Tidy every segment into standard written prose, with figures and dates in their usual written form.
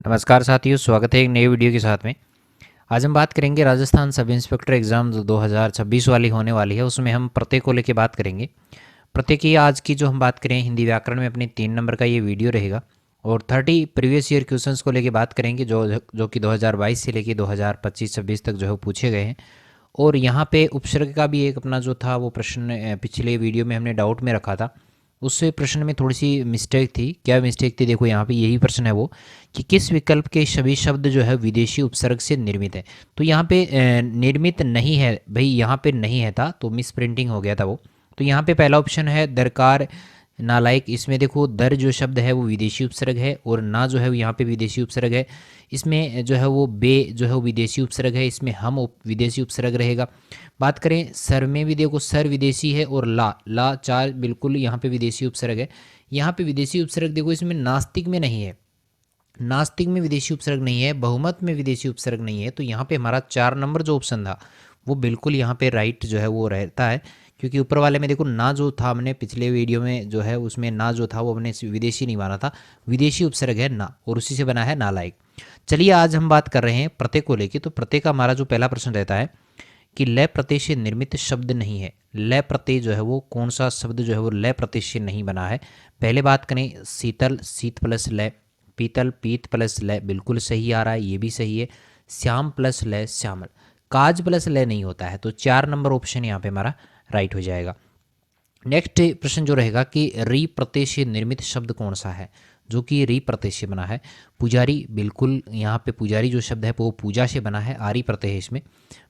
नमस्कार साथियों, स्वागत है एक नई वीडियो के साथ में। आज हम बात करेंगे राजस्थान सब इंस्पेक्टर एग्ज़ाम जो 2026 वाली होने वाली है, उसमें हम प्रत्यय को लेकर बात करेंगे। प्रत्यय की आज की जो हम बात करें हिंदी व्याकरण में अपने 3 नंबर का ये वीडियो रहेगा और 30 प्रीवियस ईयर क्वेश्चंस को लेकर बात करेंगे जो कि 2022 से लेकर 2025-26 तक जो है पूछे गए हैं। और यहाँ पे उपसर्ग का भी एक अपना जो था वो प्रश्न पिछले वीडियो में हमने डाउट में रखा था। उस प्रश्न में थोड़ी सी मिस्टेक थी। क्या मिस्टेक थी? देखो यहाँ पे यही प्रश्न है वो कि किस विकल्प के सभी शब्द जो है विदेशी उपसर्ग से निर्मित है। तो यहाँ पे निर्मित नहीं है भाई, यहाँ पे नहीं है था तो मिस प्रिंटिंग हो गया था वो। तो यहाँ पे पहला ऑप्शन है दरकार नालायक। इसमें देखो दर जो शब्द है वो विदेशी उपसर्ग है और ना जो है वो यहाँ पे विदेशी उपसर्ग है। इसमें जो है वो बे जो है वो विदेशी उपसर्ग है, इसमें हम विदेशी उपसर्ग रहेगा। बात करें सर में भी देखो सर विदेशी है और ला ला चार बिल्कुल यहाँ पे विदेशी उपसर्ग है। यहाँ पे विदेशी उपसर्ग देखो इसमें नास्तिक में नहीं है, नास्तिक में विदेशी उपसर्ग नहीं है, बहुमत में विदेशी उपसर्ग नहीं है। तो यहाँ पे हमारा 4 नंबर जो ऑप्शन था वो बिल्कुल यहाँ पे राइट जो है वो रहता है, क्योंकि ऊपर वाले में देखो ना जो था हमने पिछले वीडियो में जो है उसमें ना जो था वो हमने विदेशी नहीं माना था, विदेशी उपसर्ग है ना और उसी से बना है नालायक। चलिए आज हम बात कर रहे हैं प्रत्यय को लेकर। तो प्रत्यय का हमारा जो पहला प्रश्न रहता है कि लय प्रत्यय से निर्मित शब्द नहीं है। लय प्रत्यय जो है वो कौन सा शब्द जो है वो लय प्रत्यय से नहीं बना है। पहले बात करें शीतल शीत प्लस लय, पीतल पीत प्लस लय बिल्कुल सही आ रहा है, ये भी सही है। श्याम प्लस लय श्यामल, काज प्लस लय नहीं होता है। तो 4 नंबर ऑप्शन यहाँ पे हमारा राइट हो जाएगा। नेक्स्ट प्रश्न जो रहेगा कि री प्रत्यय से निर्मित शब्द कौन सा है, जो कि री प्रत्यय से बना है। पुजारी बिल्कुल यहाँ पे पुजारी जो शब्द है वो पूजा से बना है, आरी प्रत्यय है इसमें।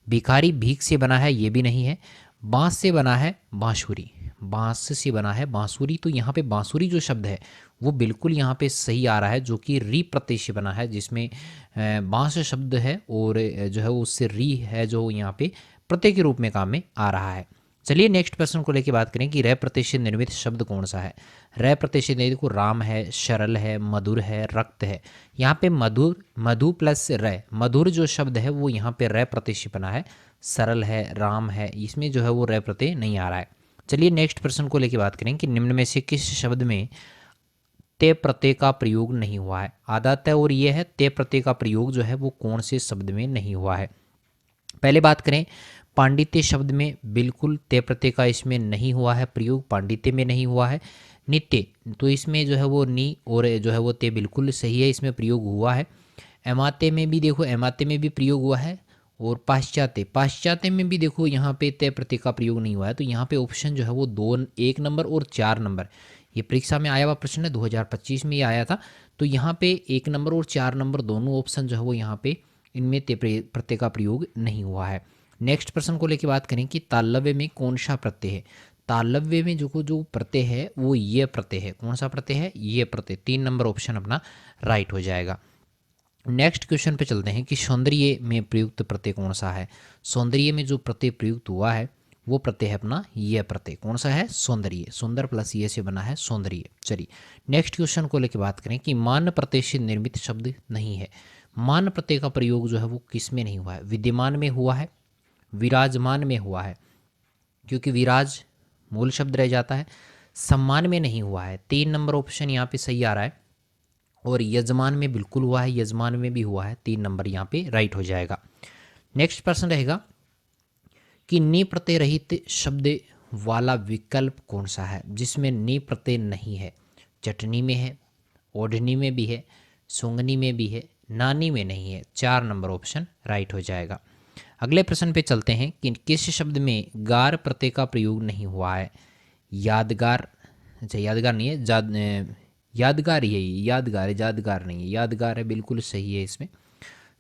भिखारी भीख से बना है, ये भी नहीं है। बांस से बना है बांसुरी, बांस से बना है बांसुरी। तो यहाँ पे बांसुरी जो शब्द है वो बिल्कुल यहाँ पे सही आ रहा है, जो कि री प्रत्यय से बना है, जिसमें बांस शब्द है और जो है उससे री है जो यहाँ पे प्रत्यय के रूप में काम में आ रहा है। चलिए नेक्स्ट प्रश्न को लेकर बात करें कि रै प्रत्यय से निर्मित शब्द कौन सा है। रै प्रत्यय से देखो राम है, सरल है, मधुर है, रक्त है। यहाँ पे मधुर मधु प्लस रै, मधुर जो शब्द है वो यहाँ पे रै प्रत्यय से बना है। सरल है, राम है, इसमें जो है वो रै प्रत्यय नहीं आ रहा है। चलिए नेक्स्ट प्रश्न को लेकर बात करें कि निम्न में से किस शब्द में ते प्रत्यय का प्रयोग नहीं हुआ है। आधा तय और ये है ते प्रत्यय का प्रयोग जो है वो कौन से शब्द में नहीं हुआ है। पहले बात करें पांडित्य शब्द में, बिल्कुल ते प्रत्यय का इसमें नहीं हुआ है प्रयोग, पांडित्य में नहीं हुआ है। नित्य तो इसमें जो है वो नी और जो है वो ते बिल्कुल सही है, इसमें प्रयोग हुआ है। एमाते में भी देखो एमाते में भी प्रयोग हुआ है। और पाश्चात्य पाश्चात्य में भी देखो यहाँ पे ते प्रत्यय का प्रयोग नहीं हुआ है। तो यहाँ पे ऑप्शन जो है वो 1 नंबर और 4 नंबर, ये परीक्षा में आया हुआ प्रश्न है, 2025 में ये आया था। तो यहाँ पे 1 नंबर और 4 नंबर दोनों ऑप्शन जो है वो यहाँ पे इनमें ते प्रत्यय का प्रयोग नहीं हुआ है। नेक्स्ट प्रश्न को लेकर बात करें कि तालव्य में कौन सा प्रत्यय है। तालव्य में जो प्रत्यय है वो ये प्रत्यय है। कौन सा प्रत्यय है? ये प्रत्यय। 3 नंबर ऑप्शन अपना राइट हो जाएगा। नेक्स्ट क्वेश्चन पे चलते हैं कि सौंदर्य में प्रयुक्त प्रत्यय कौन सा है। सौंदर्य में जो प्रत्यय प्रयुक्त हुआ है वो प्रत्यय है अपना ये प्रत्यय। कौन सा है? सौंदर्य। सुंदर प्लस ये से बना है सौंदर्य। चलिए नेक्स्ट क्वेश्चन को लेकर बात करें कि मान प्रत्यय से निर्मित शब्द नहीं है। मान प्रत्यय का प्रयोग जो है वो किस में नहीं हुआ है? विद्यमान में हुआ है, विराजमान में हुआ है, क्योंकि विराज मूल शब्द रह जाता है। सम्मान में नहीं हुआ है, 3 नंबर ऑप्शन यहाँ पे सही आ रहा है। और यजमान में बिल्कुल हुआ है, यजमान में भी हुआ है, 3 नंबर यहाँ पे राइट हो जाएगा। नेक्स्ट प्रश्न रहेगा कि नी प्रत्यय रहित शब्द वाला विकल्प कौन सा है जिसमें नी प्रत्यय नहीं है। चटनी में है, ओढ़नी में भी है, सूंघनी में भी है, नानी में नहीं है। 4 नंबर ऑप्शन राइट हो जाएगा। अगले प्रश्न पे चलते हैं कि किस शब्द में गार प्रत्यय का प्रयोग नहीं हुआ है। यादगार, अच्छा यादगार नहीं है, यादगार ही है, यादगार है, यादगार नहीं है, यादगार है, बिल्कुल सही है इसमें।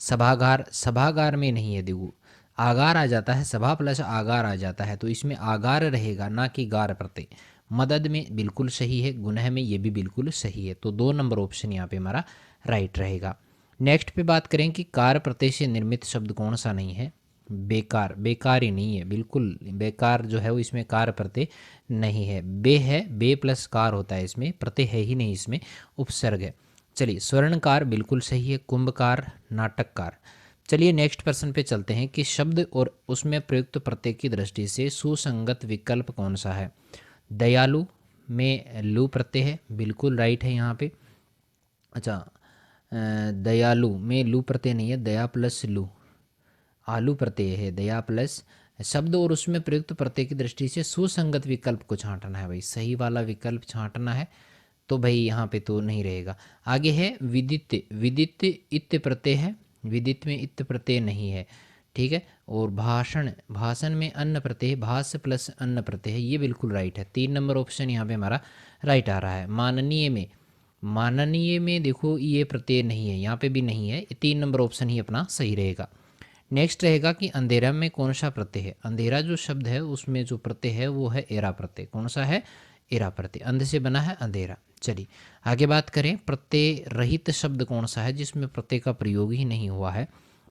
सभागार, सभागार में नहीं है, देखो आगार आ जाता है, सभा प्लस आगार आ जाता है, तो इसमें आगार रहेगा ना कि गार प्रत्यय। मदद में बिल्कुल सही है, गुनह में ये भी बिल्कुल सही है। तो 2 नंबर ऑप्शन यहाँ पे हमारा राइट रहेगा। नेक्स्ट पे बात करें कि कार प्रत्यय से निर्मित शब्द कौन सा नहीं है। बेकार, बेकार ही नहीं है, बिल्कुल बेकार जो है वो इसमें कार प्रत्यय नहीं है। बे है, बे प्लस कार होता है, इसमें प्रत्यय है ही नहीं, इसमें उपसर्ग है। चलिए स्वर्णकार बिल्कुल सही है, कुंभकार, नाटककार। चलिए नेक्स्ट प्रश्न पे चलते हैं कि शब्द और उसमें प्रयुक्त प्रत्यय की दृष्टि से सुसंगत विकल्प कौन सा है। दयालु में लू प्रत्यय है, बिल्कुल राइट है यहाँ पे। अच्छा दयालु में लू प्रत्यय नहीं है, दया प्लस लू, आलू प्रत्यय है, दया प्लस शब्द और उसमें प्रयुक्त प्रत्यय की दृष्टि से सुसंगत विकल्प को छांटना है भाई, सही वाला विकल्प छांटना है। तो भाई यहाँ पे तो नहीं रहेगा। आगे है विदित, विदित इत्य प्रत्यय है, विदित में इत्य प्रत्यय नहीं है, ठीक है। और भाषण, भाषण में अन्न प्रत्यय, भाष्य प्लस अन्न प्रत्यय है, ये बिल्कुल राइट है। 3 नंबर ऑप्शन यहाँ पे हमारा राइट आ रहा है। माननीय में, माननीय में देखो ये प्रत्यय नहीं है, यहाँ पे भी नहीं है, 3 नंबर ऑप्शन ही अपना सही रहेगा। नेक्स्ट रहेगा कि अंधेरा में कौन सा प्रत्यय है। अंधेरा जो शब्द है उसमें जो प्रत्यय है वो है एरा प्रत्यय। कौन सा है? एरा प्रत्यय। अंध से बना है अंधेरा। चलिए आगे बात करें, प्रत्यय रहित शब्द कौन सा है जिसमें प्रत्यय का प्रयोग ही नहीं हुआ है।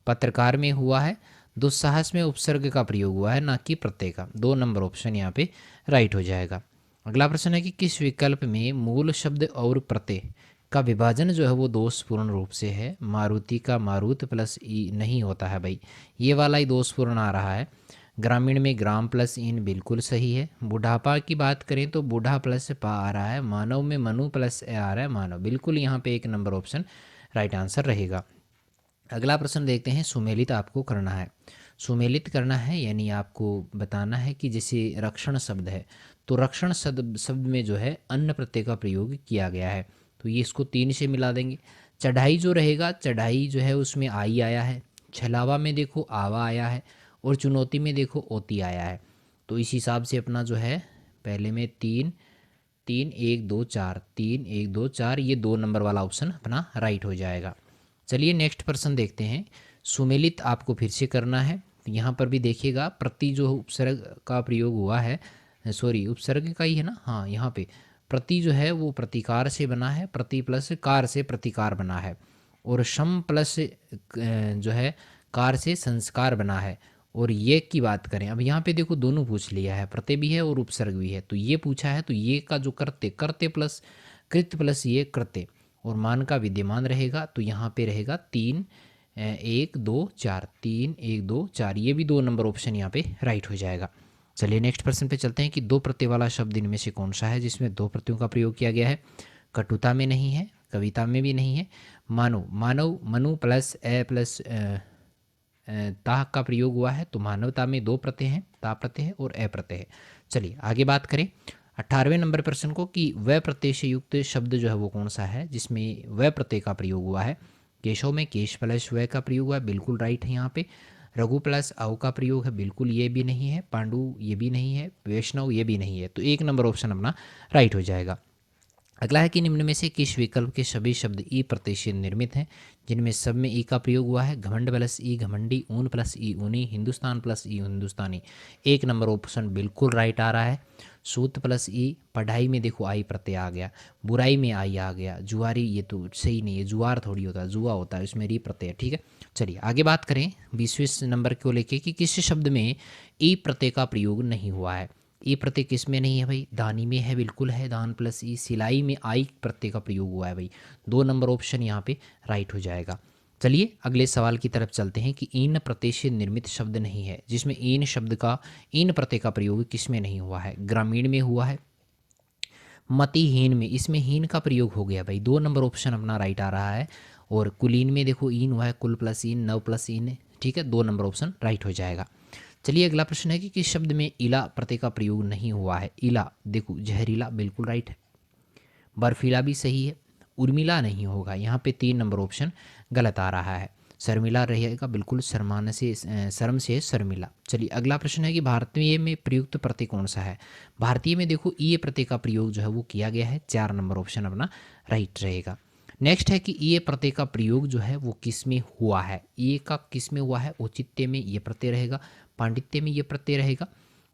पत्रकार में हुआ है, दुस्साहस में उपसर्ग का प्रयोग हुआ है, ना कि प्रत्यय का। 2 नंबर ऑप्शन यहाँ पे राइट हो जाएगा। अगला प्रश्न है कि किस विकल्प में मूल शब्द और प्रत्यय का विभाजन जो है वो दोषपूर्ण रूप से है। मारुति का मारुत प्लस ई नहीं होता है भाई, ये वाला ही दोषपूर्ण आ रहा है। ग्रामीण में ग्राम प्लस इन बिल्कुल सही है। बुढ़ापा की बात करें तो बूढ़ा प्लस पा आ रहा है। मानव में मनु प्लस ए आ रहा है, मानव। बिल्कुल यहाँ पे 1 नंबर ऑप्शन राइट आंसर रहेगा। अगला प्रश्न देखते हैं, सुमेलित आपको करना है। सुमेलित करना है यानी आपको बताना है कि जैसे रक्षण शब्द है तो रक्षण शब्द में जो है अन्न प्रत्यय का प्रयोग किया गया है, तो ये इसको 3 से मिला देंगे। चढ़ाई जो रहेगा, चढ़ाई जो है उसमें आई आया है। छलावा में देखो आवा आया है, और चुनौती में देखो ओती आया है। तो इस हिसाब से अपना जो है पहले में 3 3 1 2 4, 3 1 2 4, ये 2 नंबर वाला ऑप्शन अपना राइट हो जाएगा। चलिए नेक्स्ट प्रश्न देखते हैं। सुमेलित आपको फिर से करना है। यहाँ पर भी देखिएगा प्रति जो उपसर्ग का प्रयोग हुआ है, सॉरी उपसर्ग का ही है ना, हाँ यहाँ पे प्रति जो है वो प्रतिकार से बना है, प्रति प्लस कार से प्रतिकार बना है, और शम प्लस जो है कार से संस्कार बना है। और ये की बात करें, अब यहाँ पे देखो दोनों पूछ लिया है, प्रत्यय भी है और उपसर्ग भी है। तो ये पूछा है तो ये का जो करते, करते प्लस कृत प्लस ये कृत्य और मान का विद्यमान रहेगा, तो यहाँ पे रहेगा 3 1 2 4, 3 1 2 4, ये भी 2 नंबर ऑप्शन यहाँ पे राइट हो जाएगा। चलिए नेक्स्ट प्रश्न पे चलते हैं कि 2 प्रत्यय वाला शब्द इनमें से कौन सा है जिसमें 2 प्रत्ययों का प्रयोग किया गया है। कटुता में नहीं है, कविता में भी नहीं है। मानो, मानव मनु प्लस ए प्लस ताह का प्रयोग हुआ है, तो मानवता में 2 प्रत्यय हैं, ता प्रत्यय है और ए प्रत्यय है। चलिए आगे बात करें 18वें नंबर प्रश्न को कि वह प्रत्यय से युक्त शब्द जो है वो कौन सा है जिसमें वह प्रत्यय का प्रयोग हुआ है। केशव में केश प्लस वह का प्रयोग हुआ है, बिल्कुल राइट है यहाँ पे। रघु प्लस अव का प्रयोग है, बिल्कुल ये भी नहीं है। पांडु ये भी नहीं है। वैष्णव ये भी नहीं है, तो 1 नंबर ऑप्शन अपना राइट हो जाएगा। अगला है कि निम्न में से किस विकल्प के सभी शब्द ई प्रत्यय से निर्मित हैं जिनमें सब में ई का प्रयोग हुआ है। घमंड प्लस ई घमंडी, ऊन प्लस ई ऊनी, हिंदुस्तान प्लस ई हिंदुस्तानी। 1 नंबर ऑप्शन बिल्कुल राइट आ रहा है। सूत प्लस ई, पढ़ाई में देखो आई प्रत्यय आ गया, बुराई में आई आ गया। जुआरी ये तो सही नहीं है, जुआर थोड़ी होता है, जुआ होता है, इसमें री प्रत्यय, ठीक है। चलिए आगे बात करें 20वें नंबर को लेके कि किस शब्द में ई प्रत्यय का प्रयोग नहीं हुआ है। ई प्रत्यय किस में नहीं है भाई? दानी में है, बिल्कुल है, दान प्लस ई। सिलाई में आई प्रत्यय का प्रयोग हुआ है भाई, 2 नंबर ऑप्शन यहाँ पे राइट हो जाएगा। चलिए अगले सवाल की तरफ चलते हैं कि ईन प्रत्यय से निर्मित शब्द नहीं है जिसमें ईन शब्द का, ईन प्रत्यय का प्रयोग किस में नहीं हुआ है। ग्रामीण में हुआ है, मतिहीन में, इसमें हीन का प्रयोग हो गया भाई, 2 नंबर ऑप्शन अपना राइट आ रहा है। और कुलीन में देखो ईन हुआ है, कुल प्लस ईन, नव प्लस ईन, ठीक है, 2 नंबर ऑप्शन राइट हो जाएगा। चलिए अगला प्रश्न है कि किस शब्द में इला प्रत्यय का प्रयोग नहीं हुआ है। इला देखो जहरीला बिल्कुल राइट है, बर्फीला भी सही है, उर्मिला नहीं होगा, यहाँ पे 3 नंबर ऑप्शन गलत आ रहा है। शर्मिला रहेगा, बिल्कुल शर्माने से शर्म से शर्मिला। चलिए अगला प्रश्न है कि भारतीय में प्रयुक्त प्रत्यय कौन सा है। भारतीय में देखो ये प्रत्यय का प्रयोग जो है वो किया गया है, 4 नंबर ऑप्शन अपना राइट रहेगा। नेक्स्ट है कि ये प्रत्यय का प्रयोग जो है वो किस में हुआ है। ये का किस में हुआ है? औचित्य में ये प्रत्यय रहेगा, पांडित्य में ये प्रत्यय रहेगा,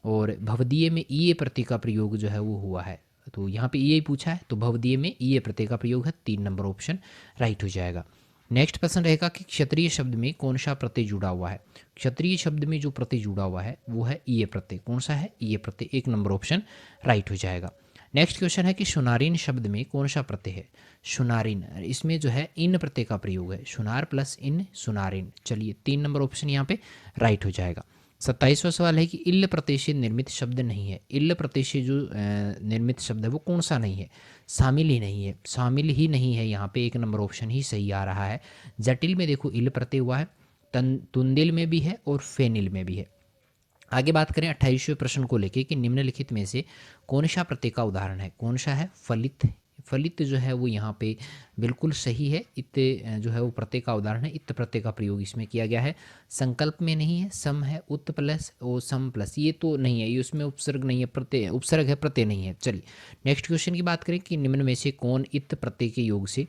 और भवदीय में ये प्रत्यय का प्रयोग जो है वो हुआ है। तो यहाँ पे ये पूछा है, तो भवदीय में ये प्रत्यय का प्रयोग है, 3 नंबर ऑप्शन राइट हो जाएगा। नेक्स्ट प्रश्न रहेगा कि क्षत्रिय शब्द में कौन सा प्रत्यय जुड़ा हुआ है। क्षत्रिय शब्द में जो प्रत्यय जुड़ा हुआ है वो है ये प्रत्यय। कौन सा है? ये प्रत्यय, 1 नंबर ऑप्शन राइट हो जाएगा। नेक्स्ट क्वेश्चन है कि सुनारीन शब्द में कौन सा प्रत्यय है। सुनारीन, इसमें जो है इन प्रत्यय का प्रयोग है, सुनार प्लस इन, सुनारीन। चलिए 3 नंबर ऑप्शन यहाँ पे राइट हो जाएगा। 27वां सवाल है कि इल्ल प्रत्यय से निर्मित शब्द नहीं है। इल्ल प्रत्यय से जो निर्मित शब्द है वो कौन सा नहीं है? शामिल ही नहीं है, शामिल ही नहीं है। यहाँ पे 1 नंबर ऑप्शन ही सही आ रहा है। जटिल में देखो इल्ल प्रत्यय हुआ है, तुंदिल में भी है और फेनिल में भी है। आगे बात करें 28वें प्रश्न को लेके कि निम्नलिखित में से कौन सा प्रत्यय का उदाहरण है? कौन सा है? फलित। फलित जो है वो यहाँ पे बिल्कुल सही है। इत जो है वो प्रत्यय का उदाहरण है। इत प्रत्यय का प्रयोग इसमें किया गया है। संकल्प में नहीं है, सम है, उत प्लस और सम प्लस, ये तो नहीं है, ये उसमें उपसर्ग नहीं है, प्रत्यय उपसर्ग है, प्रत्यय नहीं है। चलिए नेक्स्ट क्वेश्चन की बात करें कि निम्न में से कौन इत प्रत्यय के योग से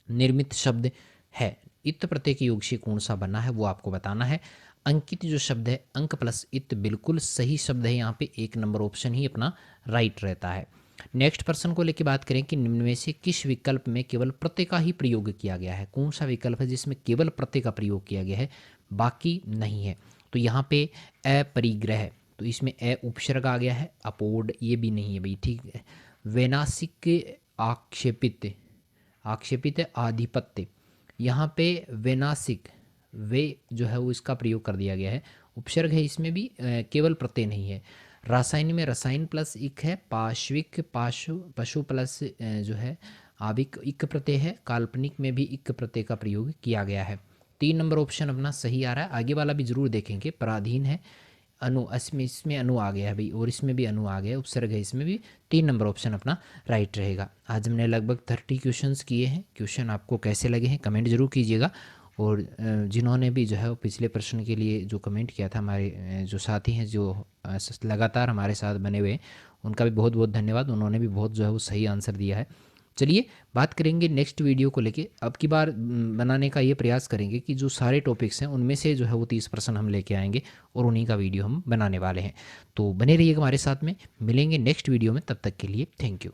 निर्मित शब्द है? इत प्रत्यय के योग से कौन सा बना है वो आपको बताना है। अंकित जो शब्द है, अंक प्लस इत, बिल्कुल सही शब्द है। यहाँ पे 1 नंबर ऑप्शन ही अपना राइट रहता है। नेक्स्ट प्रश्न को लेकर बात करें कि निम्न में से किस विकल्प में केवल प्रत्यय का ही प्रयोग किया गया है? कौन सा विकल्प है जिसमें केवल प्रत्यय का प्रयोग किया गया है, बाकी नहीं है? तो यहाँ पे अपरिग्रह, तो इसमें उपसर्ग आ गया है। अपोड, ये भी नहीं है भाई, ठीक है। वैनाशिक आक्षेपित, आक्षेपित है आधिपत्य, यहाँ पे वैनाशिक, वे जो है वो इसका प्रयोग कर दिया गया है। उपसर्ग है, इसमें भी केवल प्रत्यय नहीं है। रासायनिक में रसायन प्लस इक है। पाश्विक पाशु, पशु प्लस जो है आविक, इक प्रत्यय है। काल्पनिक में भी इक प्रत्यय का प्रयोग किया गया है। 3 नंबर ऑप्शन अपना सही आ रहा है। आगे वाला भी जरूर देखेंगे। पराधीन है, अनु, इसमें अनु आ गया है भाई, और इसमें भी अनु आ गया, उपसर्ग है, इसमें भी 3 नंबर ऑप्शन अपना राइट रहेगा। आज हमने लगभग 30 क्वेश्चंस किए हैं। क्वेश्चन आपको कैसे लगे हैं कमेंट जरूर कीजिएगा। और जिन्होंने भी जो है वो पिछले प्रश्न के लिए जो कमेंट किया था, हमारे जो साथी हैं जो लगातार हमारे साथ बने हुए हैं, उनका भी बहुत बहुत धन्यवाद। उन्होंने भी बहुत जो है वो सही आंसर दिया है। चलिए बात करेंगे नेक्स्ट वीडियो को लेके। अब की बार बनाने का ये प्रयास करेंगे कि जो सारे टॉपिक्स हैं उनमें से जो है वो 30% हम लेके आएंगे और उन्हीं का वीडियो हम बनाने वाले हैं। तो बने रहिएगा हमारे साथ में। मिलेंगे नेक्स्ट वीडियो में, तब तक के लिए थैंक यू।